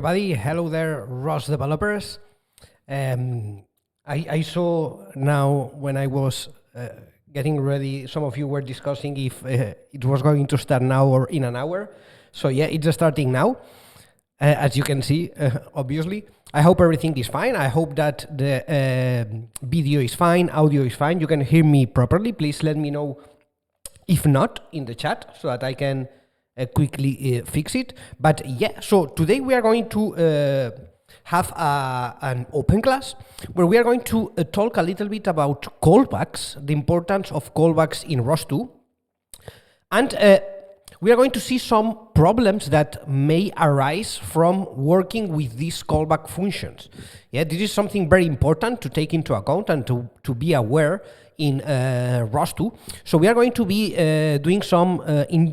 everybody. Hello there, ROS developers. I saw now when I was getting ready, some of you were discussing if it was going to start now or in an hour. So yeah, it's starting now, as you can see, obviously. I hope everything is fine. I hope that the video is fine, audio is fine. You can hear me properly. Please let me know if not in the chat so that I can quickly fix it. But yeah, so today we are going to have an open class where we are going to talk a little bit about callbacks, the importance of callbacks in ROS2, and we are going to see some problems that may arise from working with these callback functions. Yeah, this is something very important to take into account and to be aware in ROS2. So we are going to be doing some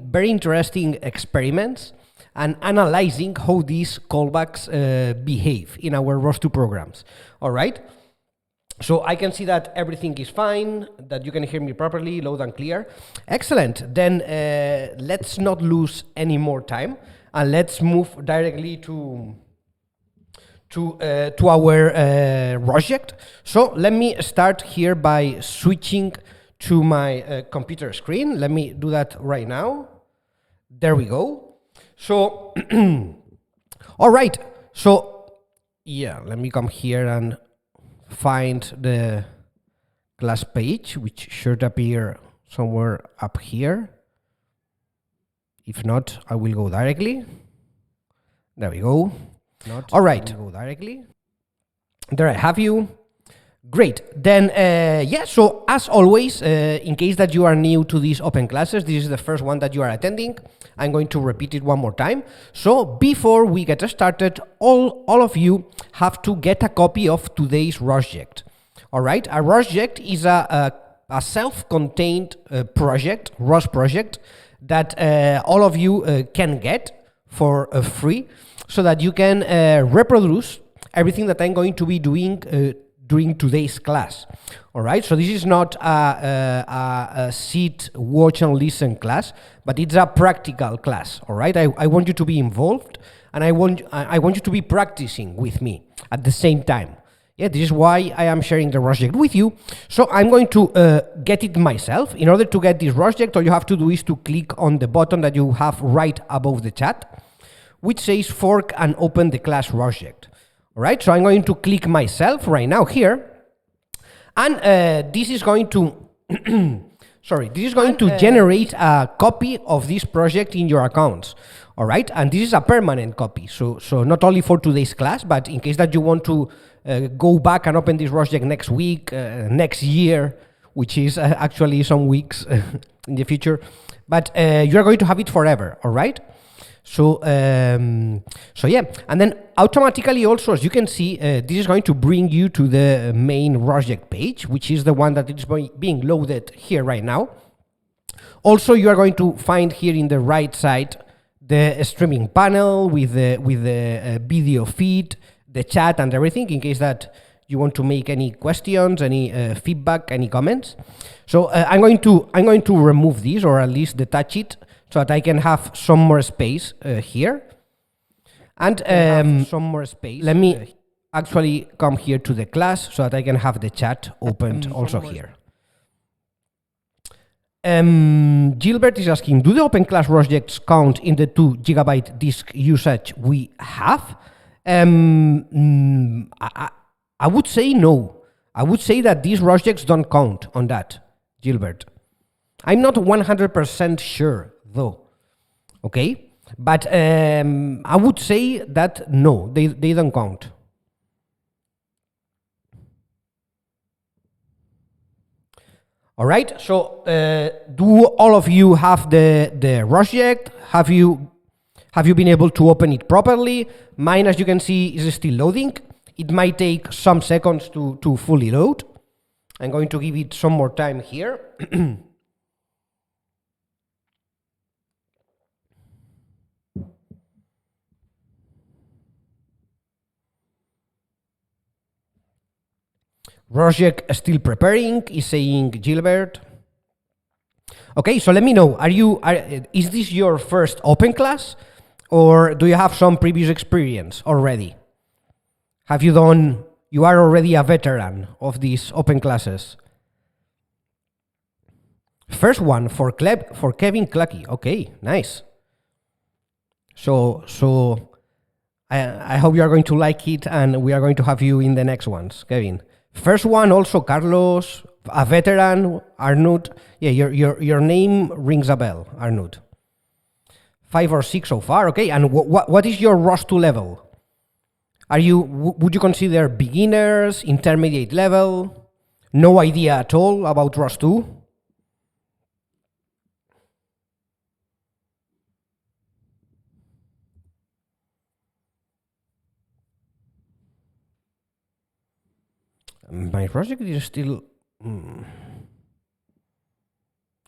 very interesting experiments and analyzing how these callbacks behave in our ROS2 programs. All right. So I can see that everything is fine, that you can hear me properly, loud and clear. Excellent. Then let's not lose any more time and let's move directly to our project. So let me start here by switching to my computer screen. Let me do that right now. There we go. So, all right. So, yeah, let me come here and find the class page, which should appear somewhere up here. If not, I will go directly. There we go. All right. Go directly. There I have you. Great. Then, yeah, so as always, in case that you are new to these open classes, this is the first one that you are attending. I'm going to repeat it one more time. So before we get started, all of you have to get a copy of today's rosject. All right. A rosject is a self-contained project, ROS project, that all of you can get for free, so that you can reproduce everything that I'm going to be doing during today's class. All right, so this is not a sit, watch and listen class, but it's a practical class. All right, I want you to be involved, and I want you to be practicing with me at the same time. Yeah, this is why I am sharing the rosject with you. So I'm going to get it myself. In order to get this rosject, all you have to do is to click on the button that you have right above the chat, which says fork and open the class rosject. All right, so I'm going to click myself right now here, and this is going to generate a copy of this project in your accounts. All right, and this is a permanent copy, so not only for today's class, but in case that you want to go back and open this project next week, next year, which is actually some weeks in the future, but you are going to have it forever. All right. So so yeah, and then automatically also, as you can see, this is going to bring you to the main rosject page, which is the one that is being loaded here right now. Also, you are going to find here in the right side the streaming panel with the video feed, the chat and everything, in case that you want to make any questions, any feedback, any comments. So I'm going to remove this, or at least detach it, so that I can have some more space here. And let me actually come here to the class so that I can have the chat opened also here. Gilbert is asking, do the open class rosjects count in the 2 GB disk usage we have? I would say no. I would say that these rosjects don't count on that, Gilbert. I'm not 100% sure, though. Okay, but I would say that no, they don't count. All right, so do all of you have the rosject? Have you been able to open it properly? Mine, as you can see, is still loading. It might take some seconds to fully load. I'm going to give it some more time here. Rosject still preparing, is saying Gilbert. Okay, so let me know, is this your first open class? or do you have some previous experience already? You are already a veteran of these open classes? First one for Kevin Clucky. Okay, nice. So I hope you are going to like it, and we are going to have you in the next ones, Kevin. First one also Carlos, a veteran, Arnud. Yeah, your name rings a bell, Arnud. 5 or 6 so far, okay. And what is your ROS2 level? Would you consider beginners, intermediate level? No idea at all about ROS2? My project is still...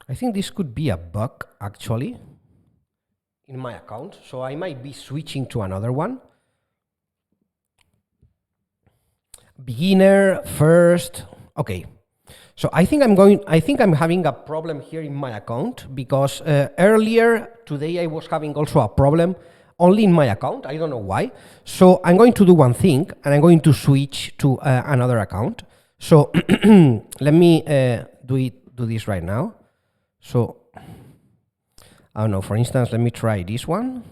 I think this could be a bug, actually, in my account, so I might be switching to another one. Beginner first. Okay. So I think I'm having a problem here in my account, because earlier today I was having also a problem only in my account. I don't know why. So I'm going to do one thing, and I'm going to switch to another account. So let me do this right now. So I don't know, for instance, let me try this one.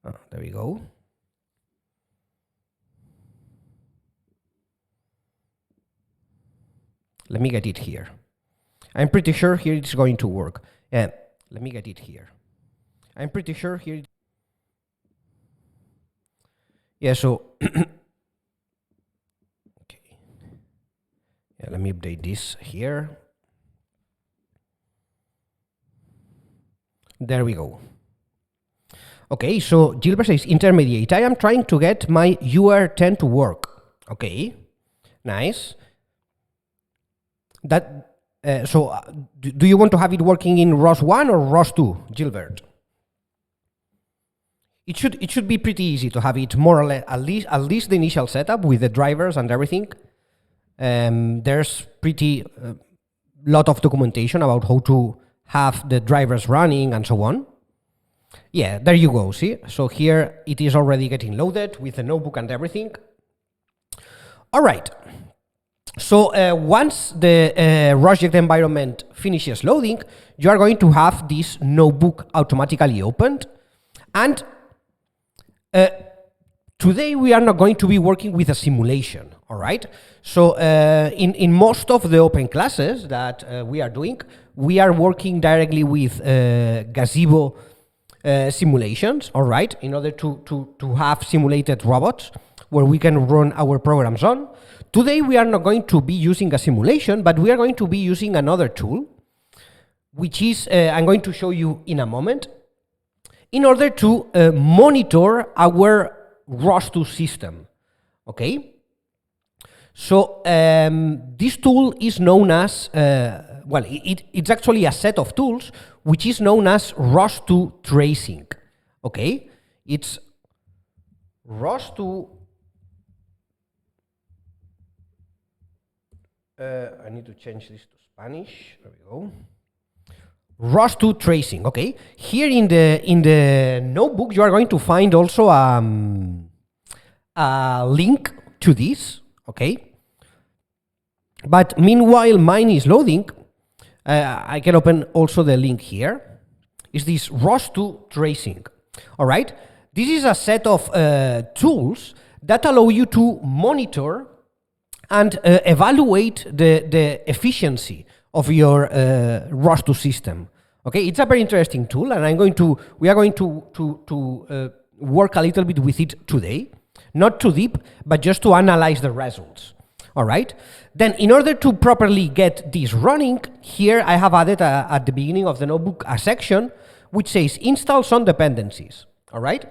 There we go. Let me get it here. I'm pretty sure here it's going to work. Let me get it here. I'm pretty sure here. Yeah, so okay. Yeah, let me update this here. There we go. Okay, so Gilbert says intermediate. I am trying to get my UR10 to work. Okay, nice. Do you want to have it working in ROS1 or ROS2, Gilbert? It should be pretty easy to have it more or less, at least the initial setup with the drivers and everything. There's pretty lot of documentation about how to have the drivers running and so on. Yeah, there you go, see? So here it is already getting loaded with the notebook and everything. All right. So once the rosject environment finishes loading, you are going to have this notebook automatically opened. And today we are not going to be working with a simulation, all right? So in most of the open classes that we are doing, we are working directly with gazebo simulations, all right, in order to have simulated robots where we can run our programs on. Today we are not going to be using a simulation, but we are going to be using another tool, which is, I'm going to show you in a moment, in order to monitor our ROS2 system, okay? So this tool is known as, well, it's actually a set of tools which is known as ROS2 tracing, okay? It's ROS2, I need to change this to Spanish, there we go. ROS2 tracing, okay? Here in the notebook, you are going to find also a link to this, okay? But meanwhile, mine is loading. I can open also the link here. Is this ROS2 tracing, all right? This is a set of tools that allow you to monitor and evaluate the efficiency of your ROS2 system. Okay, it's a very interesting tool, and we are going to work a little bit with it today, not too deep, but just to analyze the results. All right. Then, in order to properly get this running, here I have added at the beginning of the notebook a section which says install some dependencies. All right.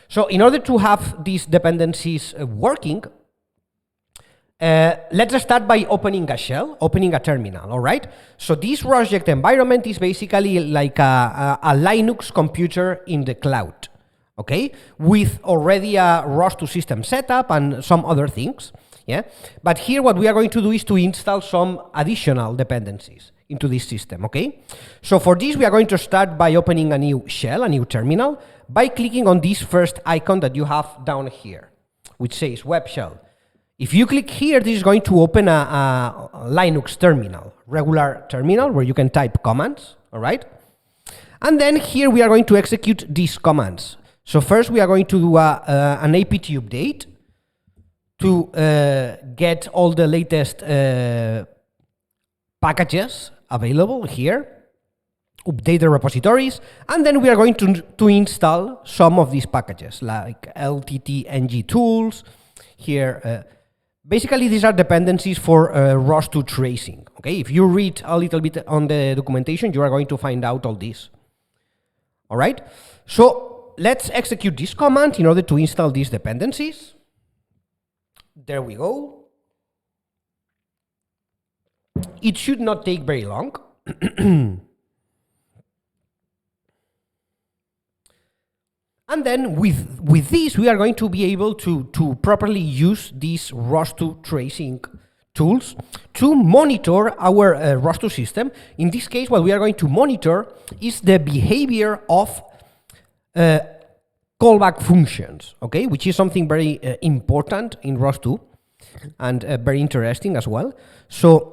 So, in order to have these dependencies working, let's start by opening a shell, opening a terminal, all right? So this rosject environment is basically like a Linux computer in the cloud, okay? With already a ROS2 system setup and some other things. Yeah, but here what we are going to do is to install some additional dependencies into this system, okay? So for this, we are going to start by opening a new shell, a new terminal, by clicking on this first icon that you have down here, which says web shell. If you click here, this is going to open a Linux terminal, regular terminal, where you can type commands, all right? And then here we are going to execute these commands. So first we are going to do an apt update to get all the latest packages available here, update the repositories, and then we are going to install some of these packages like LTT-ng tools here. Basically, these are dependencies for ROS2 tracing. Okay, if you read a little bit on the documentation, you are going to find out all this. All right, so let's execute this command in order to install these dependencies. There we go. It should not take very long. And then with this, we are going to be able to properly use these ROS2 tracing tools to monitor our ROS2 system. In this case, what we are going to monitor is the behavior of callback functions, okay, which is something very important in ROS2 and very interesting as well. So,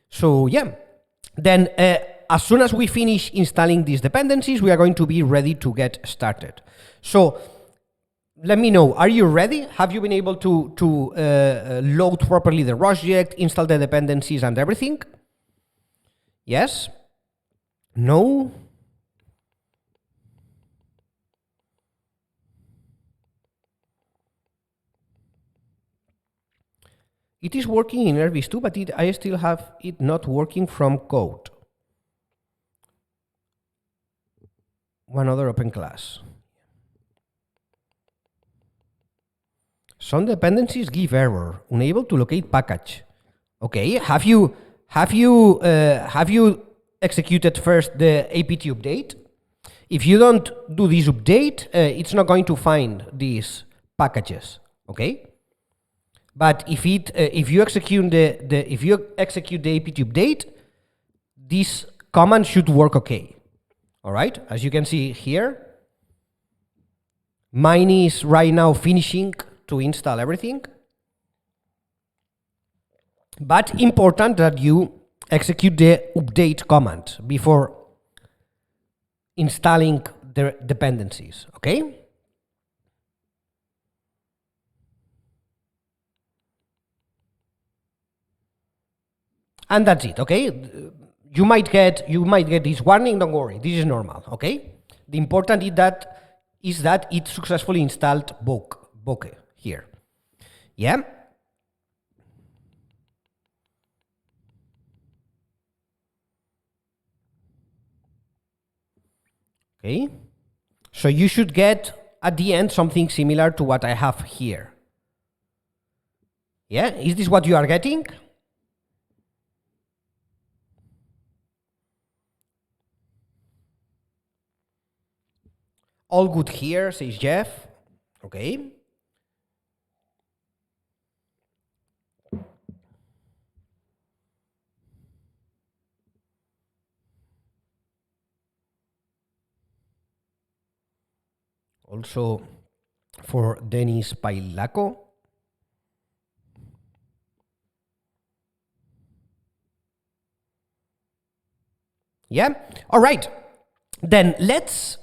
so yeah, then as soon as we finish installing these dependencies, we are going to be ready to get started. So let me know, are you ready? Have you been able to load properly the rosject, install the dependencies and everything? Yes? No? It is working in ROS2, but I still have it not working from code. One other open class. Some dependencies give error, unable to locate package. Okay, have you executed first the apt update? If you don't do this update, it's not going to find these packages. Okay. But if you execute the apt update, this command should work okay. All right, as you can see here, mine is right now finishing to install everything. But important that you execute the update command before installing the dependencies. Okay. And that's it, okay? You might get this warning, don't worry, this is normal, okay? The important is that it successfully installed bokeh here. Yeah? Okay. So you should get at the end something similar to what I have here. Yeah? Is this what you are getting? All good here, says Jeff. Okay. Also for Denis Pailaco. Yeah. All right. Then let's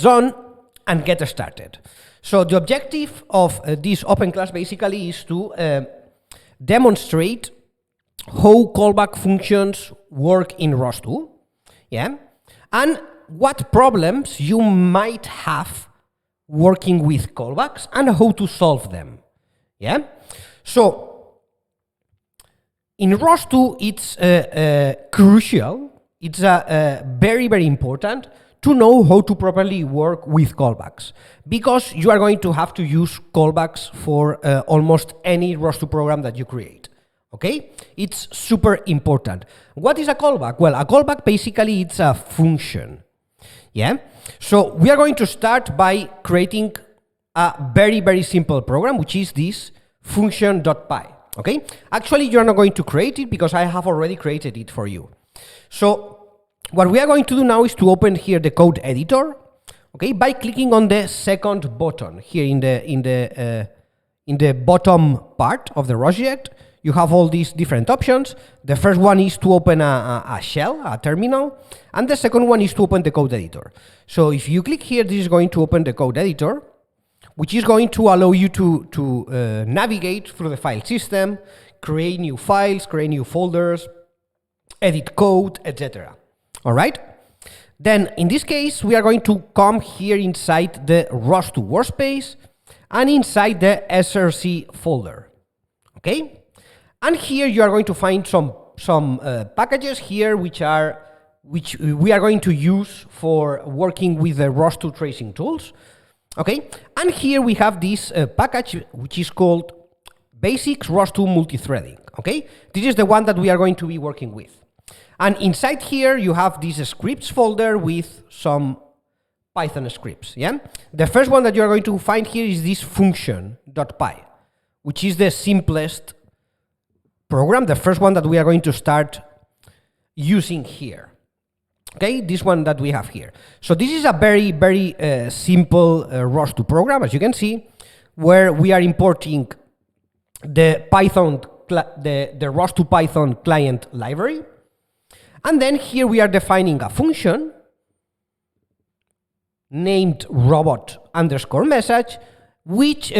on and get started. So the objective of this open class basically is to demonstrate how callback functions work in ROS2, yeah, and what problems you might have working with callbacks and how to solve them, yeah. So in ROS2, it's crucial. It's very, very important to know how to properly work with callbacks, because you are going to have to use callbacks for almost any ROS2 program that you create, okay? It's super important. What is a callback? Well, a callback basically it's a function, yeah? So we are going to start by creating a very, very simple program, which is this function.py. Okay, actually you're not going to create it because I have already created it for you. So what we are going to do now is to open here the code editor, okay, by clicking on the second button here in the bottom part of the rosject. You have all these different options. The first one is to open a shell, a terminal, and the second one is to open the code editor. So if you click here, this is going to open the code editor, which is going to allow you to navigate through the file system, create new files, create new folders, edit code, etc. All right? Then, in this case, we are going to come here inside the ROS2 workspace and inside the src folder. Okay? And here you are going to find some packages here which we are going to use for working with the ROS2 tracing tools. Okay? And here we have this package which is called Basics ROS2 Multithreading. Okay? This is the one that we are going to be working with. And inside here, you have this scripts folder with some Python scripts, yeah? The first one that you are going to find here is this function.py, which is the simplest program, the first one that we are going to start using here. Okay, this one that we have here. So this is a very, very simple ROS2 program, as you can see, where we are importing the Python, the ROS2 Python client library. And then here we are defining a function named robot_message, which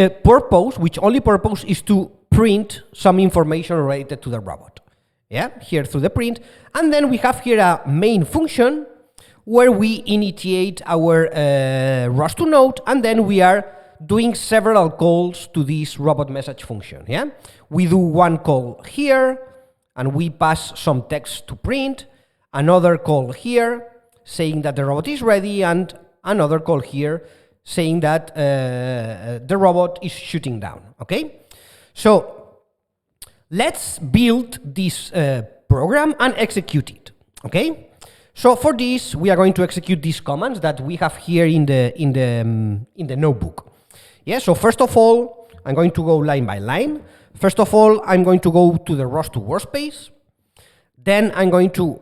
only purpose is to print some information related to the robot. Yeah, here through the print. And then we have here a main function where we initiate our ROS2 node, and then we are doing several calls to this robot message function. Yeah, we do one call here, and we pass some text to print, another call here saying that the robot is ready, and another call here saying that the robot is shooting down. Okay, so let's build this program and execute it. Okay, so for this we are going to execute these commands that we have here in the notebook. Yeah, so first of all, I'm going to go line by line. First of all, I'm going to go to the ROS2 workspace. Then I'm going to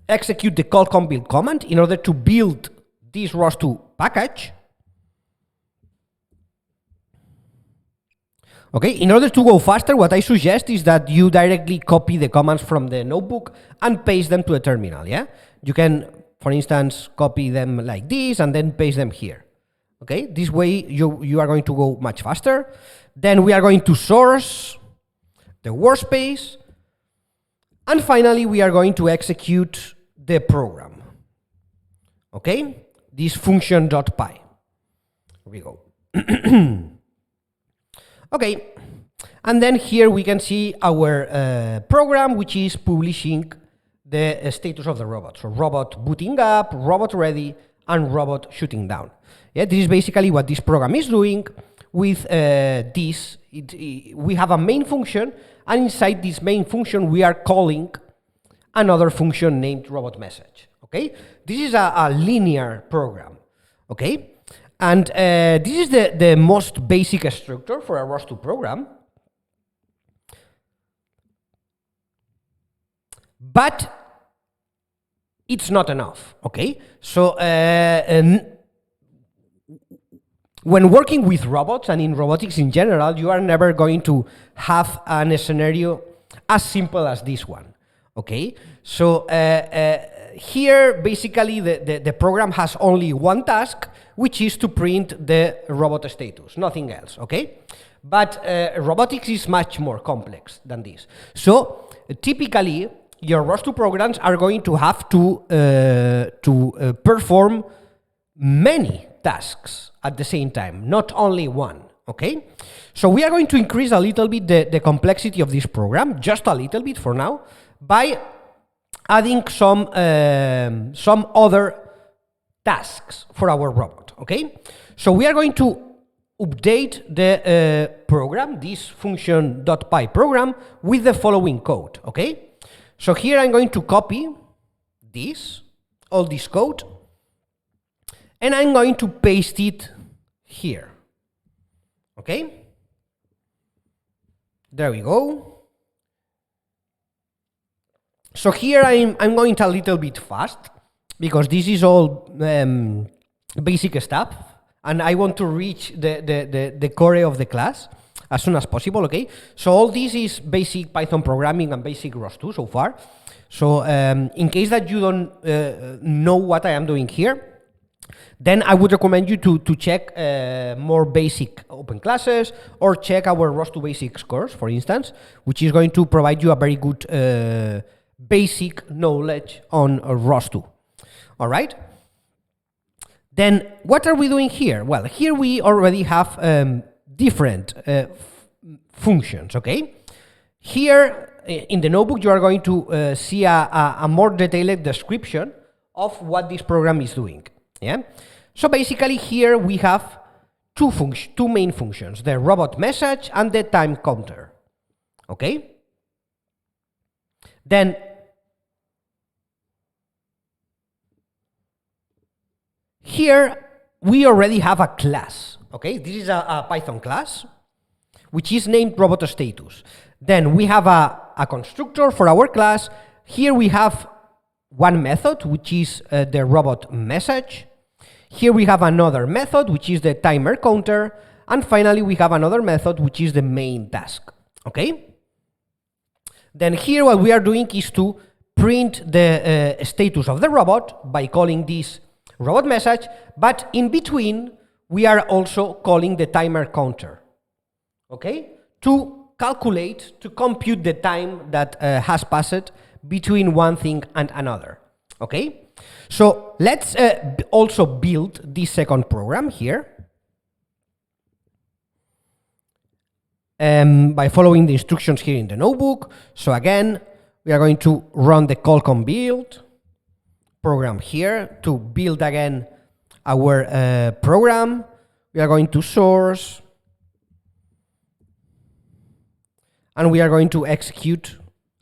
execute the call_build command in order to build this ROS2 package. Okay, in order to go faster, what I suggest is that you directly copy the commands from the notebook and paste them to a terminal, yeah? You can, for instance, copy them like this and then paste them here. Okay, this way you are going to go much faster. Then we are going to source the workspace. And finally, we are going to execute the program. Okay, this function.py. Here we go. Okay, and then here we can see our program, which is publishing the status of the robot. So robot booting up, robot ready, and robot shooting down. Yeah, this is basically what this program is doing. With this, we have a main function, and inside this main function, we are calling another function named robot message. Okay, this is a linear program. Okay, and this is the most basic structure for a ROS2 program. But it's not enough. Okay, so when working with robots and in robotics in general, you are never going to have a scenario as simple as this one. Okay, so here basically the program has only one task, which is to print the robot status, nothing else. Okay, but robotics is much more complex than this. So typically your ROS2 programs are going to have to perform many tasks at the same time, not only one. Okay, so we are going to increase a little bit the complexity of this program, just a little bit for now, by adding some other tasks for our robot. Okay, so we are going to update the program, this function.py program, with the following code. Okay, so here I'm going to copy all this code, and I'm going to paste it here. Okay, There we go. So here I'm going a little bit fast because this is all basic stuff, and I want to reach the core of the class as soon as possible, okay? So all this is basic Python programming and basic ROS2 so far. So in case that you don't know what I am doing here, then I would recommend you to check more basic open classes, or check our ROS2 basics course, for instance, which is going to provide you a very good basic knowledge on ROS2. All right? Then what are we doing here? Well, here we already have different functions, okay? Here in the notebook, you are going to see a more detailed description of what this program is doing. Yeah. So basically, here we have two main functions: the robot message and the time counter. Okay. Then here we already have a class. Okay, this is a Python class which is named robot status. Then we have a constructor for our class. Here we have one method, which is the robot message. Here we have another method, which is the timer counter. And finally, we have another method, which is the main task. Okay? Then here what we are doing is to print the status of the robot by calling this robot message, but in between, we are also calling the timer counter. Okay? To calculate, to compute the time that has passed between one thing and another. Okay? So let's also build this second program here by following the instructions here in the notebook. So again, we are going to run the callcom build program here to build again our program. We are going to source, and we are going to execute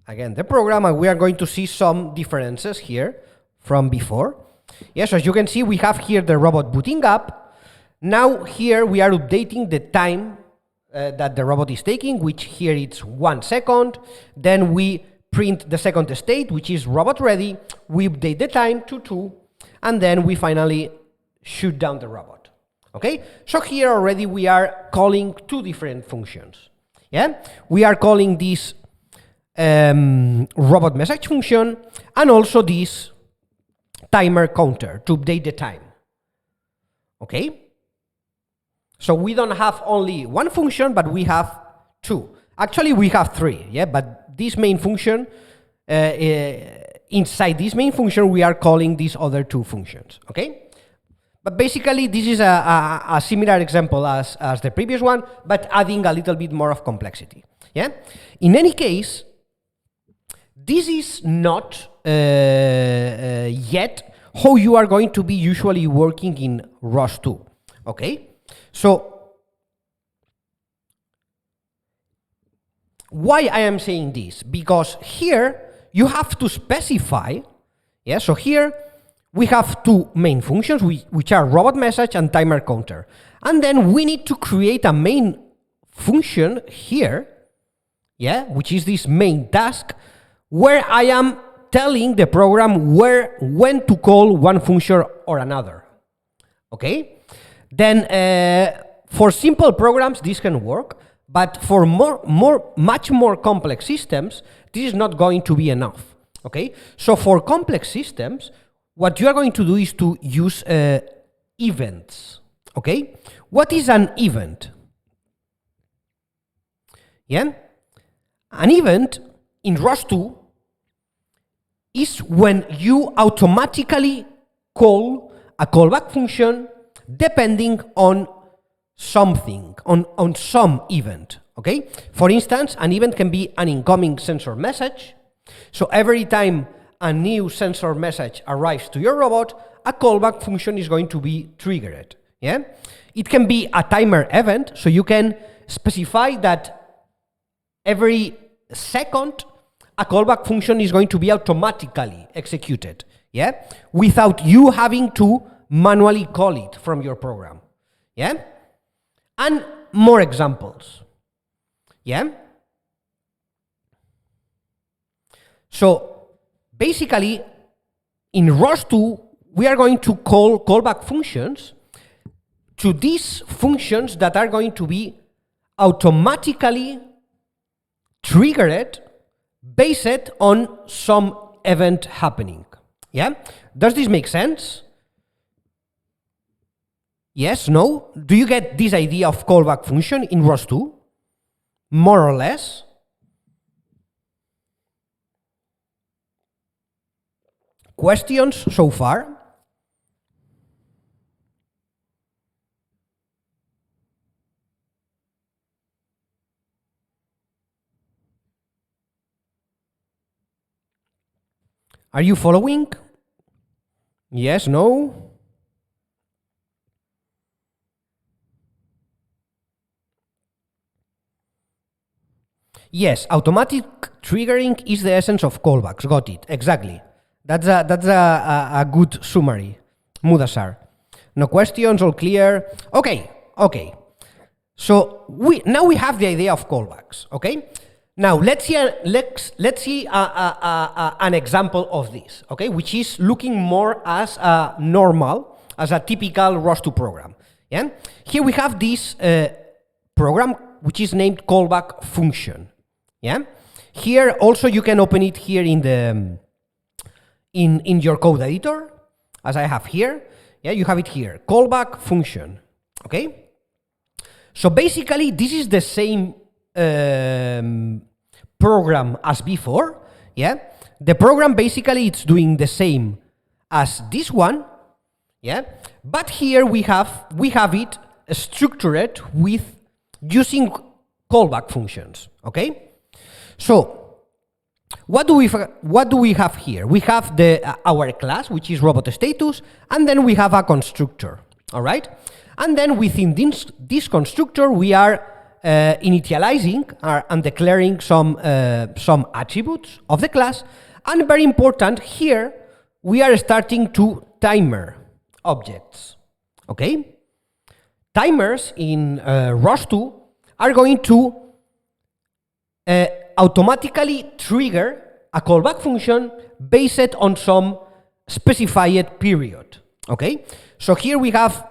again the program, and we are going to see some differences here from before. Yes, as you can see, we have here the robot booting up. Now here we are updating the time that the robot is taking, which here it's 1 second. Then we print the second state, which is robot ready. We update the time to 2, and then we finally shoot down the robot. Okay, so here already we are calling two different functions. Yeah, we are calling this robot message function and also this timer counter to update the time. Okay, so we don't have only one function, but we have two. Actually, we have three. Yeah, but this main function, inside this main function, we are calling these other two functions. Okay. But basically, this is a similar example as the previous one, but adding a little bit more of complexity. Yeah. In any case, this is not yet how you are going to be usually working in ROS2. Okay. So why I am saying this? Because here you have to specify. Yeah. So here we have two main functions, which are robot message and timer counter. And then we need to create a main function here, yeah, which is this main task, where I am telling the program when to call one function or another. Okay? Then for simple programs, this can work, but for much more complex systems, this is not going to be enough. Okay? So for complex systems, what you are going to do is to use events. Okay? What is an event? Yeah? An event in ROS2 is when you automatically call a callback function depending on something, on some event. Okay? For instance, an event can be an incoming sensor message. So every time a new sensor message arrives to your robot, a callback function is going to be triggered. Yeah? It can be a timer event, so you can specify that every second a callback function is going to be automatically executed, yeah, without you having to manually call it from your program. Yeah? And more examples. Yeah? So basically, in ROS2, we are going to call callback functions to these functions that are going to be automatically triggered based on some event happening. Yeah? Does this make sense? Yes? No? Do you get this idea of callback function in ROS2? More or less? Questions so far? Are you following? Yes, no? Yes, automatic triggering is the essence of callbacks. Got it, exactly. That's a good summary, Mudasar. No questions, all clear. Okay. So now we have the idea of callbacks. Okay. Now let's see an example of this. Okay, which is looking more as a normal, as a typical ROS2 program. Yeah. Here we have this program which is named callback function. Yeah. Here also you can open it here in the in your code editor, as I have here. Yeah, you have it here, callback function. Okay. So basically, this is the same program as before. Yeah, the program basically it's doing the same as this one. Yeah, but here we have it structured with using callback functions. Okay. So what do we have here? We have our class, which is robot status, and then we have a constructor. All right, and then within this constructor, we are initializing and declaring some attributes of the class, and very important here, we are starting to timer objects. Okay, timers in ROS2 are going to automatically trigger a callback function based on some specified period. Okay, so here we have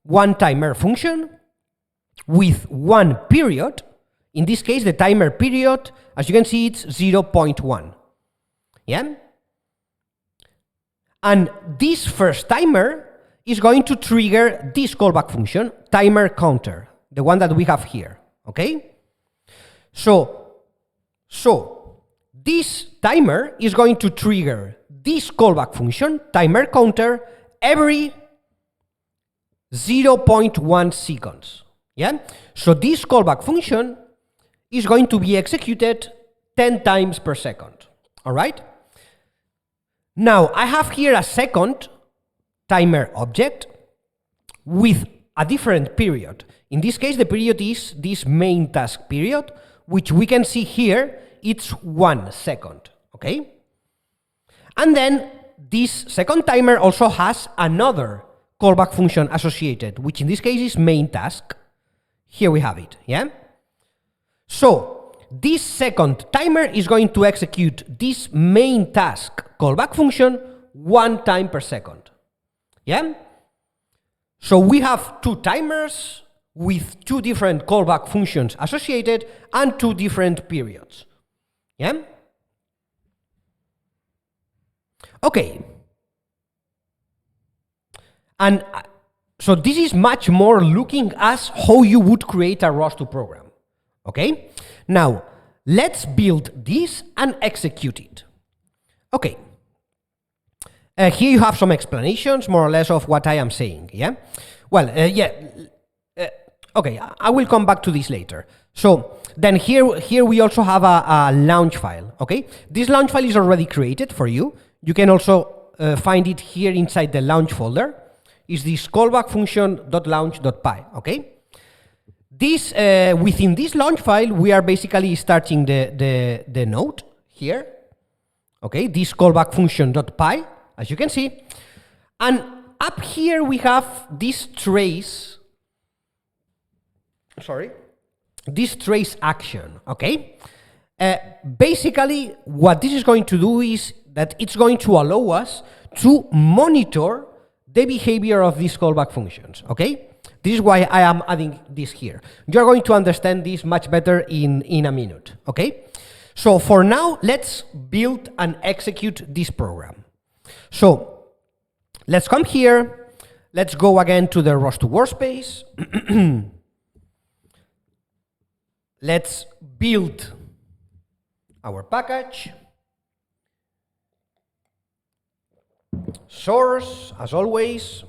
one timer function with one period. In this case, the timer period, as you can see, it's 0.1. Yeah, and this first timer is going to trigger this callback function, timer counter, the one that we have here. Okay, so this timer is going to trigger this callback function, timer counter, every 0.1 seconds. Yeah? So this callback function is going to be executed 10 times per second. All right? Now, I have here a second timer object with a different period. In this case, the period is this main task period, which we can see here, it's 1 second, okay? And then this second timer also has another callback function associated, which in this case is main task. Here we have it, yeah? So this second timer is going to execute this main task callback function 1 time per second, yeah? So we have two timers with two different callback functions associated and two different periods. Yeah? Okay. And so this is much more looking as how you would create a ROS2 program. Okay? Now, let's build this and execute it. Okay. Here you have some explanations, more or less, of what I am saying. Yeah? Well, okay, I will come back to this later. So then here we also have a launch file, okay? This launch file is already created for you. You can also find it here inside the launch folder. Is this callback function.launch.py, okay? This within this launch file, we are basically starting the node here, okay? This callback function.py, as you can see. And up here we have this trace, this trace action, okay? basically, what this is going to do is that it's going to allow us to monitor the behavior of these callback functions, okay? This is why I am adding this here. You're going to understand this much better in a minute, okay? So for now, let's build and execute this program. So let's come here. Let's go again to the ROS2 workspace. Let's build our package. Source, as always.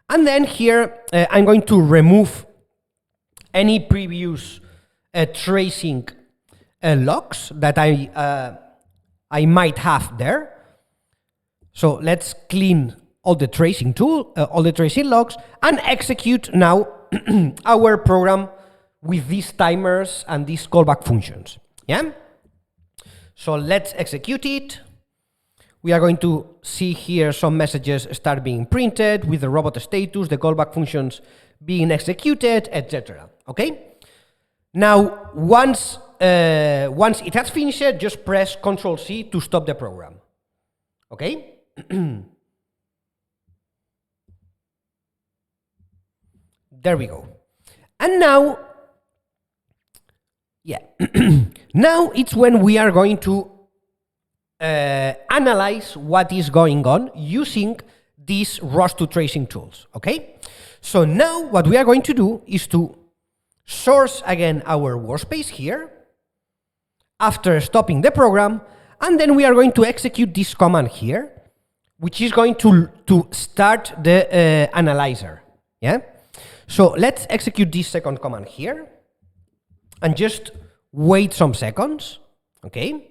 And then here, I'm going to remove any previous tracing logs that I might have there. So let's clean all the tracing all the tracing logs, and execute now our program with these timers and these callback functions. Yeah. So let's execute it. We are going to see here some messages start being printed with the robot status, the callback functions being executed, etc. Okay? Now, once it has finished, just press Ctrl+C to stop the program. Okay? There we go. And now, yeah, now it's when we are going to analyze what is going on using these ROS2 tracing tools, okay? So now what we are going to do is to source again our workspace here after stopping the program, and then we are going to execute this command here, which is going to start the analyzer, yeah? So let's execute this second command here and just wait some seconds, okay?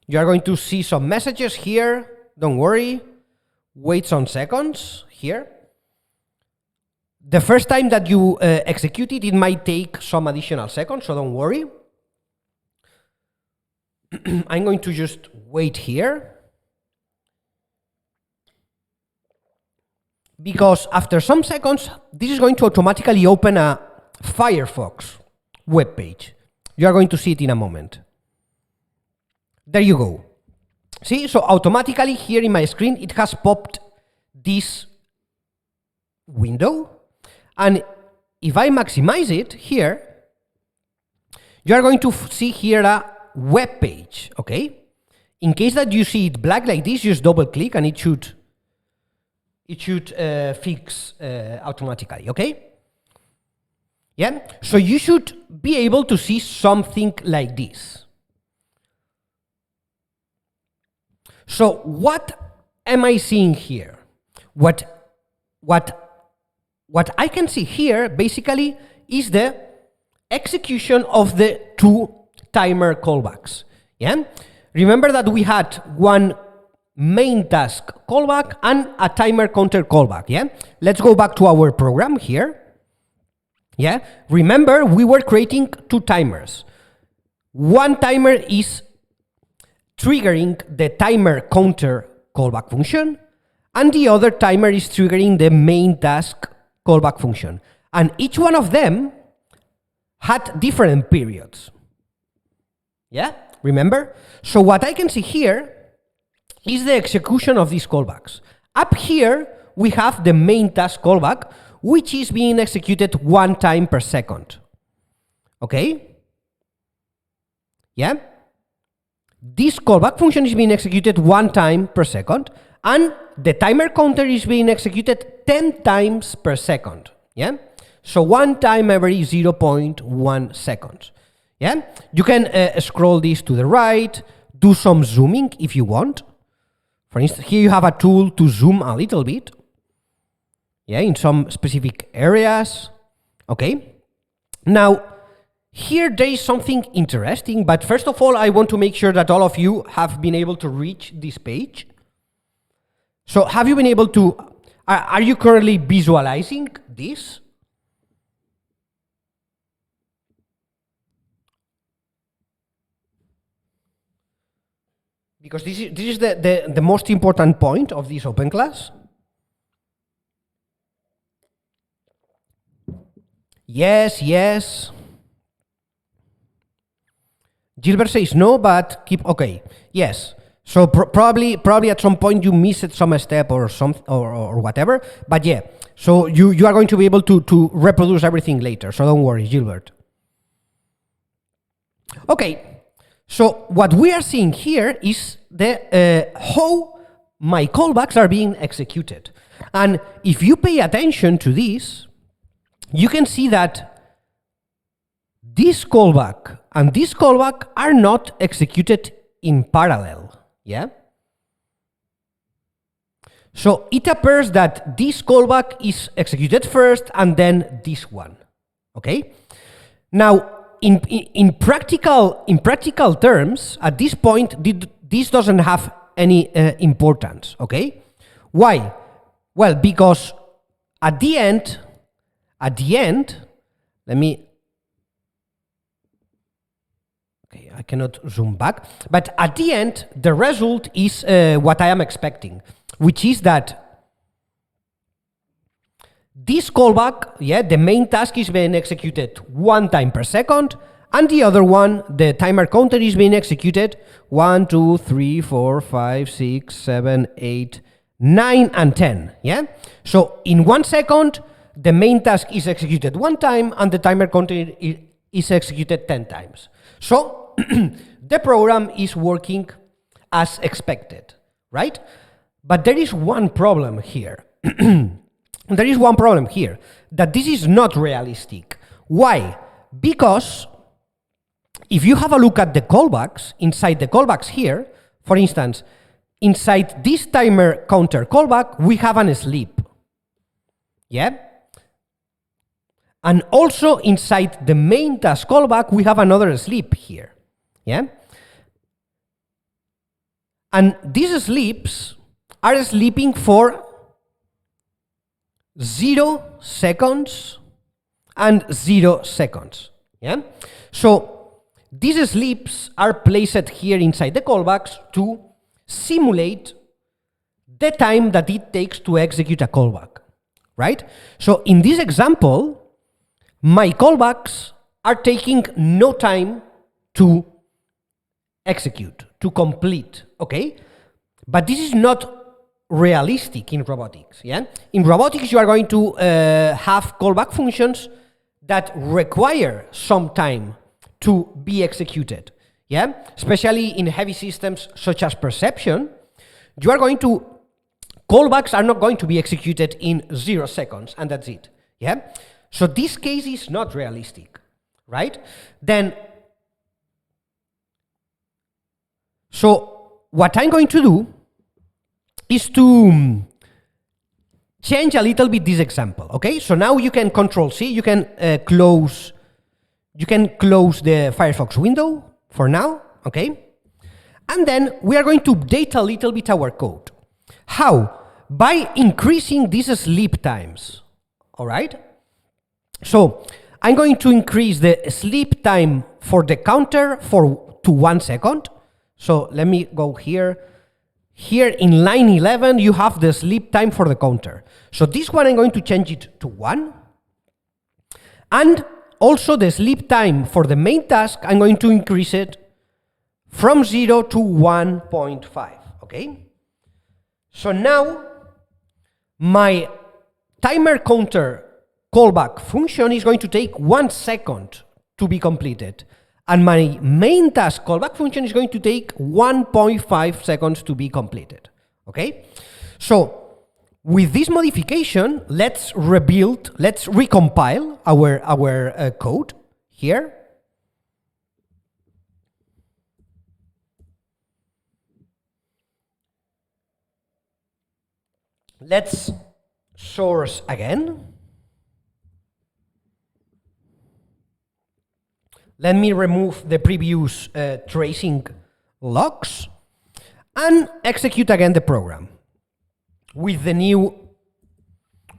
You are going to see some messages here. Don't worry. Wait some seconds here. The first time that you execute it, it might take some additional seconds, so don't worry. I'm going to just wait here, because after some seconds, this is going to automatically open a Firefox web page. You are going to see it in a moment. There you go. See, so automatically here in my screen, it has popped this window. And if I maximize it here, you are going to see here a web page, okay? In case that you see it black like this, just double click and it should fix automatically, okay? Yeah, so you should be able to see something like this. So what am I seeing here? What I can see here basically is the execution of the two timer callbacks. Yeah? Remember that we had one main task callback and a timer counter callback. Yeah? Let's go back to our program here. Yeah? Remember, we were creating two timers. One timer is triggering the timer counter callback function, and the other timer is triggering the main task callback function. And each one of them had different periods. Yeah? Remember? So what I can see here is the execution of these callbacks. Up here, we have the main task callback, which is being executed 1 time per second. Okay? Yeah? This callback function is being executed 1 time per second, and the timer counter is being executed 10 times per second. Yeah? So 1 time every 0.1 seconds. Yeah? You can scroll this to the right, do some zooming if you want. For instance, here you have a tool to zoom a little bit. Yeah, in some specific areas. Okay? Now, here there is something interesting, but first of all, I want to make sure that all of you have been able to reach this page. So have you been able to, are you currently visualizing this? Because this is the most important point of this open class. Yes, yes. Gilbert says no, but keep okay. Yes. So probably at some point you missed some step or or whatever. But yeah. So you are going to be able to reproduce everything later. So don't worry, Gilbert. Okay. So what we are seeing here is the how my callbacks are being executed. And if you pay attention to this, you can see that this callback and this callback are not executed in parallel, yeah? So it appears that this callback is executed first and then this one, okay? Now, in practical terms, at this point, this doesn't have any importance, okay? Why? Well, because at the end, let me, okay, I cannot zoom back, but at the end, the result is what I am expecting, which is that this callback, yeah, the main task is being executed 1 time per second, and the other one, the timer counter, is being executed 1, 2, 3, 4, 5, 6, 7, 8, 9, and 10, yeah? So in 1 second, the main task is executed 1 time, and the timer counter is executed 10 times. So the program is working as expected, right? But there is one problem here. There is one problem here, that this is not realistic. Why? Because if you have a look at the callbacks, inside the callbacks here, for instance, inside this timer counter callback, we have an sleep. Yeah? And also inside the main task callback, we have another sleep here. Yeah? And these sleeps are sleeping for 0 seconds and 0 seconds. Yeah? So these sleeps are placed here inside the callbacks to simulate the time that it takes to execute a callback, right? So in this example, my callbacks are taking no time to execute, to complete, okay? But this is not realistic in robotics, yeah? In robotics, you are going to have callback functions that require some time to be executed, yeah? Especially in heavy systems such as perception, callbacks are not going to be executed in 0 seconds, and that's it, yeah? So this case is not realistic, right? Then, so what I'm going to do is to change a little bit this example, okay? So now you can Control C, you can close the Firefox window for now, okay? And then we are going to update a little bit our code. How? By increasing these sleep times, all right? So I'm going to increase the sleep time for the counter to 1 second. So let me go here. Here in line 11, you have the sleep time for the counter. So this one, I'm going to change it to 1. And also the sleep time for the main task, I'm going to increase it from 0 to 1.5, okay? So now, my timer counter callback function is going to take 1 second to be completed. And my main task callback function is going to take 1.5 seconds to be completed, okay? So with this modification, let's recompile our code here. Let's source again. Let me remove the previous tracing logs and execute again the program with the new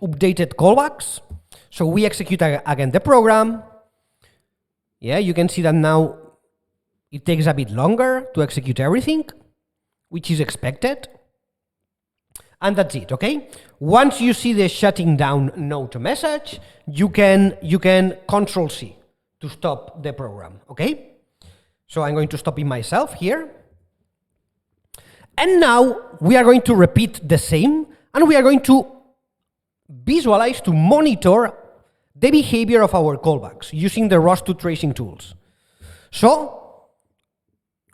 updated callbacks. So we execute again the program. Yeah, you can see that now it takes a bit longer to execute everything, which is expected. And that's it, okay? Once you see the shutting down note message, you can Control C to stop the program, okay? So I'm going to stop it myself here. And now we are going to repeat the same, and we are going to visualize, to monitor the behavior of our callbacks using the ROS2 tracing tools. So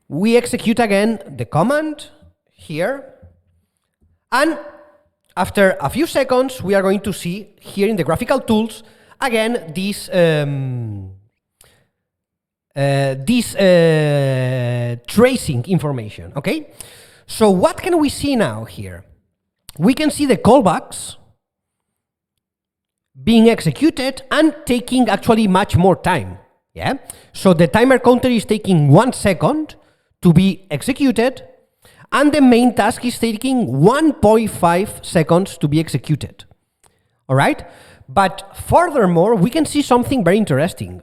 we execute again the command here, and after a few seconds, we are going to see here in the graphical tools again this tracing information. Okay, so what can we see now here? We can see the callbacks being executed and taking actually much more time. Yeah, so the timer counter is taking 1 second to be executed, and the main task is taking 1.5 seconds to be executed. All right, but furthermore, we can see something very interesting,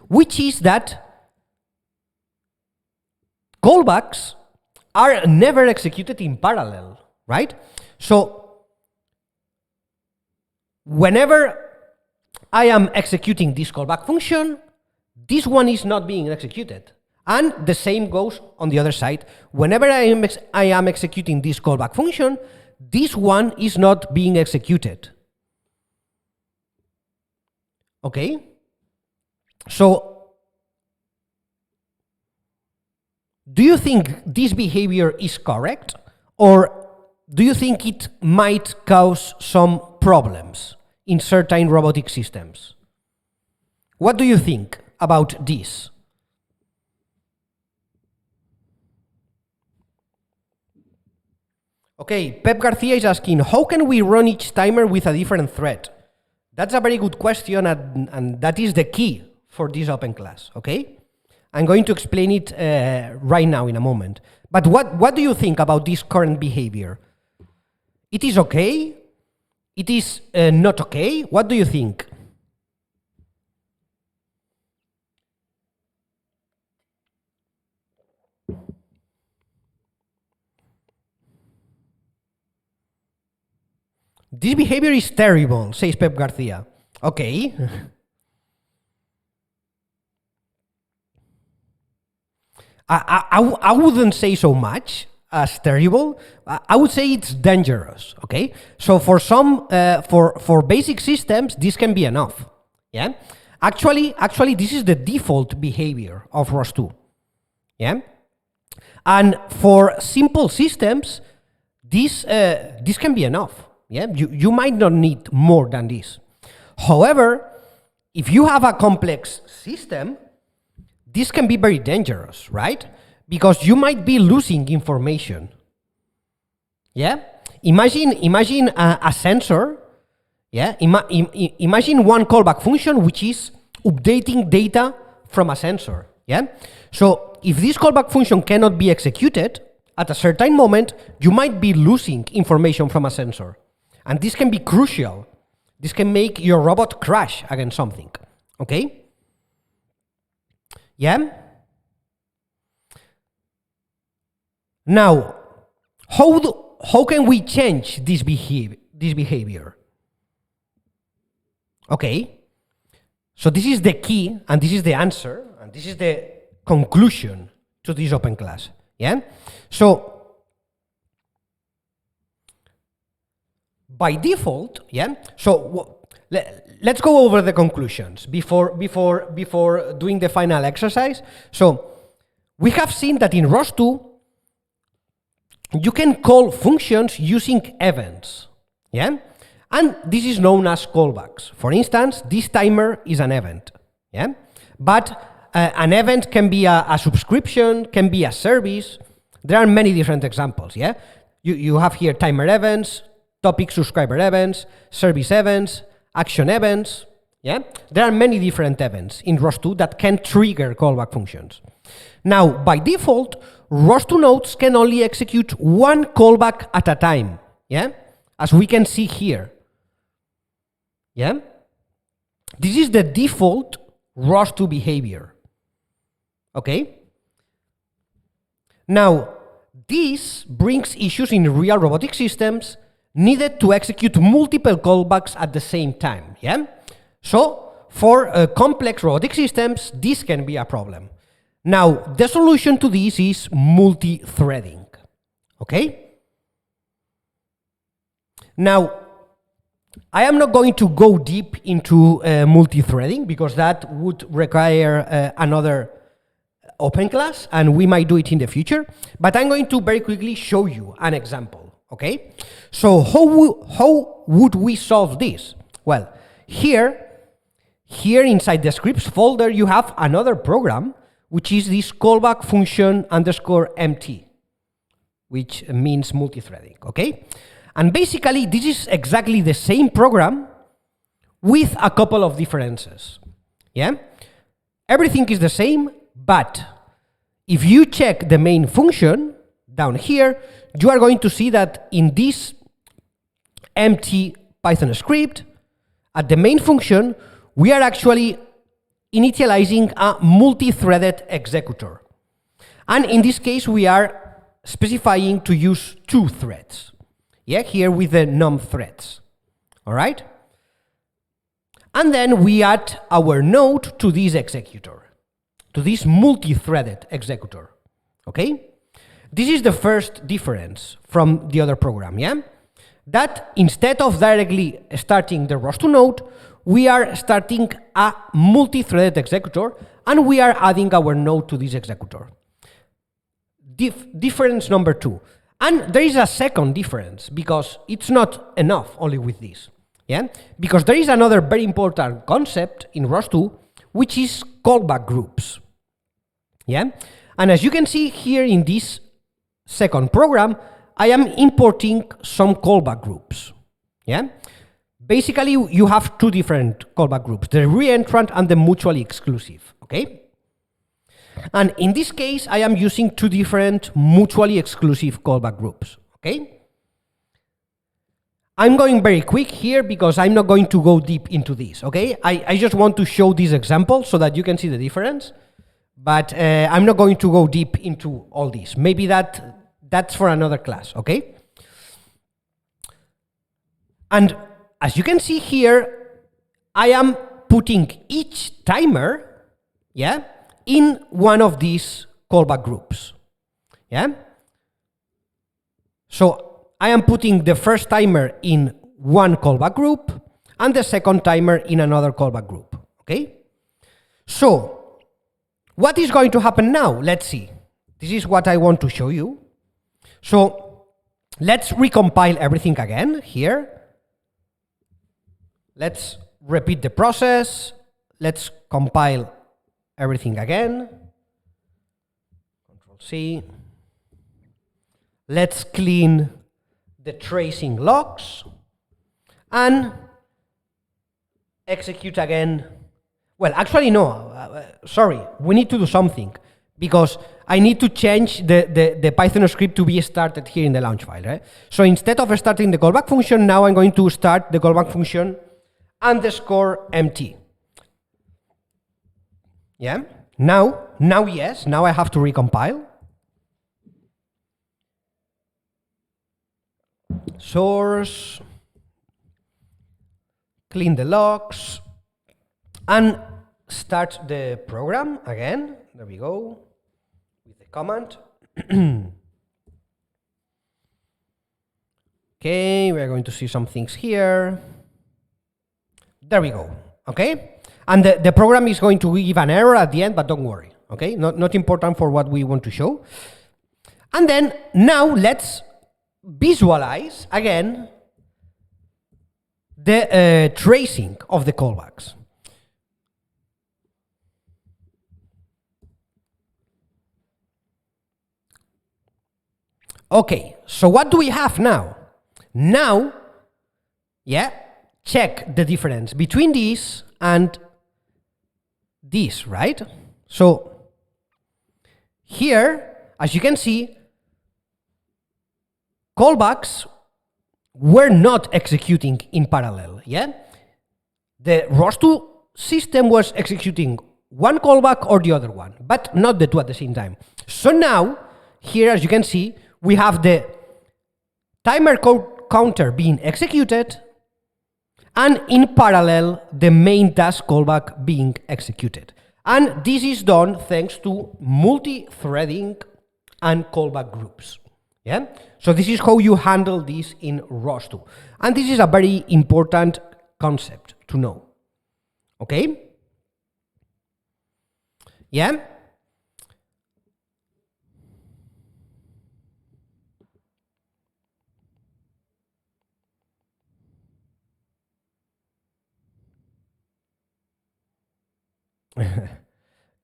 which is that callbacks are never executed in parallel, right? So whenever I am executing this callback function, this one is not being executed. And the same goes on the other side. Whenever I am executing this callback function, this one is not being executed. Okay? So, do you think this behavior is correct? Or do you think it might cause some problems in certain robotic systems? What do you think about this? Okay, Pep Garcia is asking, how can we run each timer with a different thread? That's a very good question, and that is the key for this open class, okay? I'm going to explain it right now in a moment. But what do you think about this current behavior? It is okay? It is not okay? What do you think? This behavior is terrible, says Pep Garcia. Okay. I wouldn't say so much as terrible. I would say it's dangerous, okay? So for some, for basic systems, this can be enough, yeah? Actually, this is the default behavior of ROS2, yeah? And for simple systems, this can be enough. Yeah, you might not need more than this. However, if you have a complex system, this can be very dangerous, right? Because you might be losing information. Yeah, imagine a sensor. Yeah, imagine one callback function which is updating data from a sensor. Yeah, so if this callback function cannot be executed at a certain moment, you might be losing information from a sensor. And this can be crucial. This can make your robot crash against something, okay? Yeah? Now, how can we change this behavior? Okay, so this is the key, and this is the answer, and this is the conclusion to this open class, yeah? So, by default, yeah. So let's go over the conclusions before doing the final exercise. So we have seen that in ROS2 you can call functions using events, yeah, and this is known as callbacks. For instance, this timer is an event, yeah, but an event can be a subscription, can be a service. There are many different examples, yeah. You have here timer events, topic subscriber events, service events, action events, yeah? There are many different events in ROS2 that can trigger callback functions. Now, by default, ROS2 nodes can only execute one callback at a time, yeah? As we can see here, yeah? This is the default ROS2 behavior, okay? Now, this brings issues in real robotic systems needed to execute multiple callbacks at the same time, yeah? So, for complex robotic systems, this can be a problem. Now, the solution to this is multi-threading, okay? Now, I am not going to go deep into multi-threading because that would require another open class, and we might do it in the future, but I'm going to very quickly show you an example, okay? So how would we solve this? Well, here inside the scripts folder, you have another program, which is this callback function _mt, which means multi-threading, okay? And basically, this is exactly the same program with a couple of differences, yeah? Everything is the same, but if you check the main function down here, you are going to see that in this empty Python script, at the main function, we are actually initializing a multi-threaded executor. And in this case, we are specifying to use 2 threads. Yeah, here with the num threads. All right? And then we add our node to this executor, to this multi-threaded executor. Okay? This is the first difference from the other program, yeah? That instead of directly starting the ROS2 node, we are starting a multi-threaded executor, and we are adding our node to this executor. Difference number 2. And there is a second difference, because it's not enough only with this, yeah? Because there is another very important concept in ROS2, which is callback groups, yeah? And as you can see here in this second program, I am importing some callback groups, yeah? Basically, you have 2 different callback groups, the reentrant and the mutually exclusive, okay? And in this case, I am using 2 different mutually exclusive callback groups, okay? I'm going very quick here because I'm not going to go deep into this, okay? I just want to show this example so that you can see the difference, but I'm not going to go deep into all this. Maybe that's for another class, okay? And as you can see here, I am putting each timer, yeah, in one of these callback groups, yeah? So I am putting the first timer in one callback group and the second timer in another callback group, okay? So what is going to happen now? Let's see. This is what I want to show you. So let's recompile everything again here. Let's repeat the process. Let's compile everything again. Control-C. Let's clean the tracing logs and execute again. Well, actually, no. Sorry, we need to do something because I need to change the Python script to be started here in the launch file, right? So instead of starting the callback function, now I'm going to start the callback function _mt. Yeah? Now yes, now I have to recompile. Source, clean the logs, and start the program again. There we go, with the command. Okay, we're going to see some things here. There we go, okay? And the program is going to give an error at the end, but don't worry, okay? Not important for what we want to show. And then now let's visualize again the tracing of the callbacks. Okay, so what do we have now? Now, yeah, check the difference between these and this, right? So here, as you can see, callbacks were not executing in parallel, yeah? The ROS2 system was executing one callback or the other one, but not the 2 at the same time. So now, here, as you can see, we have the timer counter being executed, and in parallel, the main task callback being executed. And this is done thanks to multi-threading and callback groups. Yeah? So this is how you handle this in ROS2. And this is a very important concept to know. Okay? Yeah?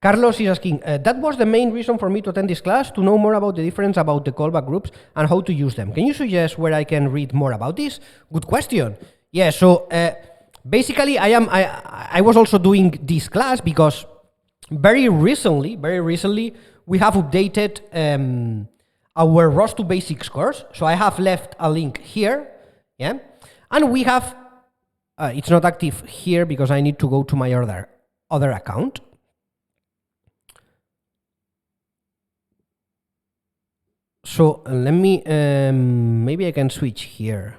Carlos is asking, that was the main reason for me to attend this class, to know more about the difference about the callback groups and how to use them. Can you suggest where I can read more about this? Good question. Yeah, so basically I was also doing this class because very recently, we have updated our ROS2 basics course. So I have left a link here, yeah? And we have, it's not active here because I need to go to my other account. So let me, maybe I can switch here.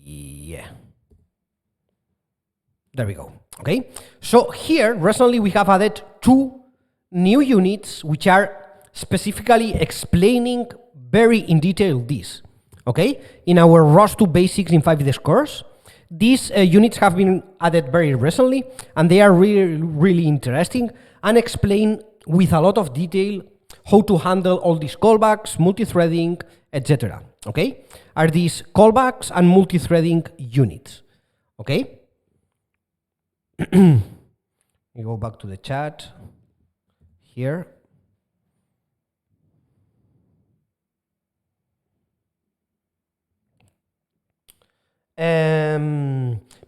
Yeah. There we go. Okay. So here, recently we have added 2 new units which are specifically explaining very in detail this. Okay. In our ROS2 basics in 5 days course, these units have been added very recently, and they are really, really interesting and explain with a lot of detail how to handle all these callbacks, multi-threading, etc. Okay? Are these callbacks and multi-threading units? Okay? We go back to the chat here.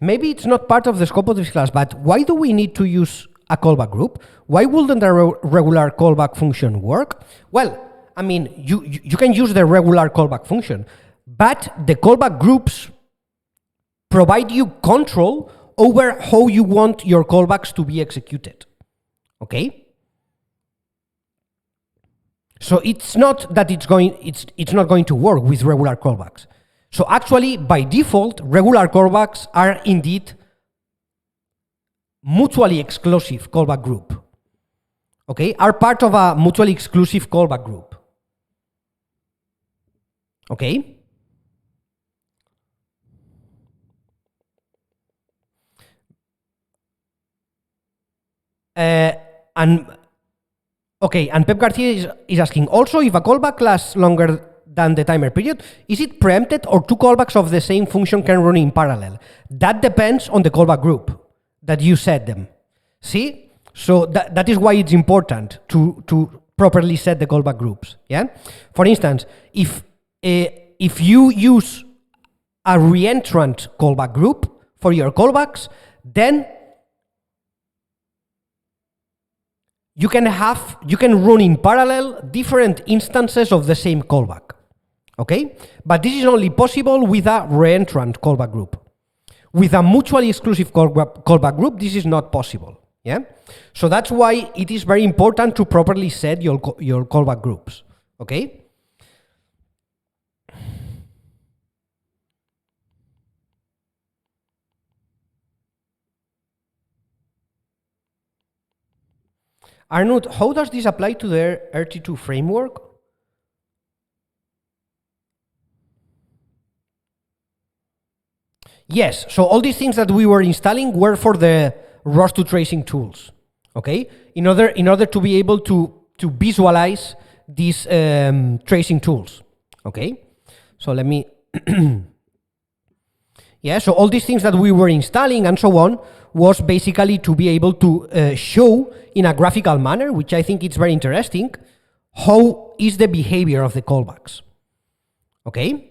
Maybe it's not part of the scope of this class, but why do we need to use a callback group? Why wouldn't a regular callback function work? Well, I mean, you can use the regular callback function, but the callback groups provide you control over how you want your callbacks to be executed. Okay? So it's not that it's not going to work with regular callbacks. So actually, by default, regular callbacks are indeed mutually exclusive callback group. Okay, are part of a mutually exclusive callback group. Okay. And Pep Garcia is asking, also, if a callback lasts longer than the timer period, is it preempted, or 2 callbacks of the same function can run in parallel? That depends on the callback group that you set them. See? So that is why it's important to properly set the callback groups. Yeah? For instance, if you use a reentrant callback group for your callbacks, then you can run in parallel different instances of the same callback. Okay? But this is only possible with a reentrant callback group. With a mutually exclusive callback group, this is not possible. Yeah? So that's why it is very important to properly set your callback groups. Okay? Arnold, how does this apply to the RT2 framework? Yes, so all these things that we were installing were for the ROS2 tracing tools, okay? In order to be able to visualize these tracing tools, okay? So let me, yeah, so all these things that we were installing and so on was basically to be able to show in a graphical manner, which I think is very interesting, how is the behavior of the callbacks, okay?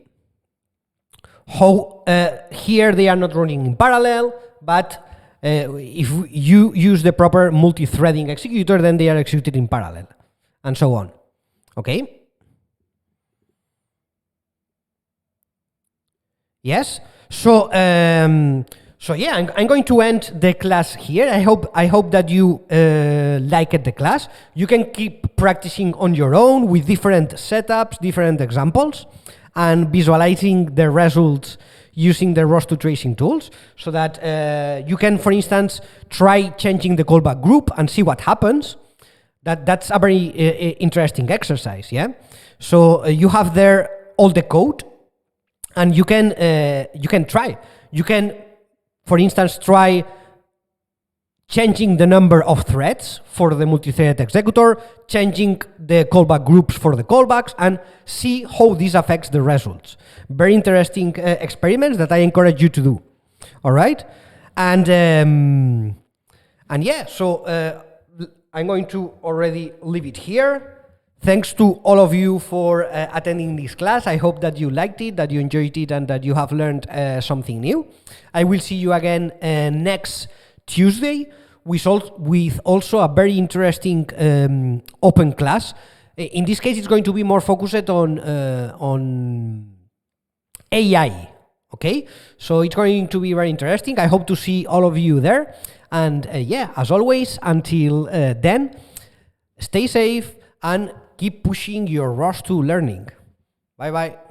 How here they are not running in parallel, but if you use the proper multi-threading executor, then they are executed in parallel, and so on. Okay? Yes. So yeah, I'm going to end the class here. I hope that you liked the class. You can keep practicing on your own with different setups, different examples. and visualizing the results using the ROS2 tracing tools, so that you can, for instance, try changing the callback group and see what happens. That's a very interesting exercise, yeah? So you have there all the code, and you can try. You can, for instance, try changing the number of threads for the multi-thread executor, changing the callback groups for the callbacks, and see how this affects the results. Very interesting experiments that I encourage you to do. All right, and yeah, so I'm going to already leave it here. Thanks to all of you for attending this class. I hope that you liked it, that you enjoyed it, and that you have learned something new. I will see you again next Tuesday with also a very interesting open class. In this case, it's going to be more focused on AI. Okay, so it's going to be very interesting. I hope to see all of you there. And yeah, as always, until then, stay safe and keep pushing your ROS2 learning. Bye bye.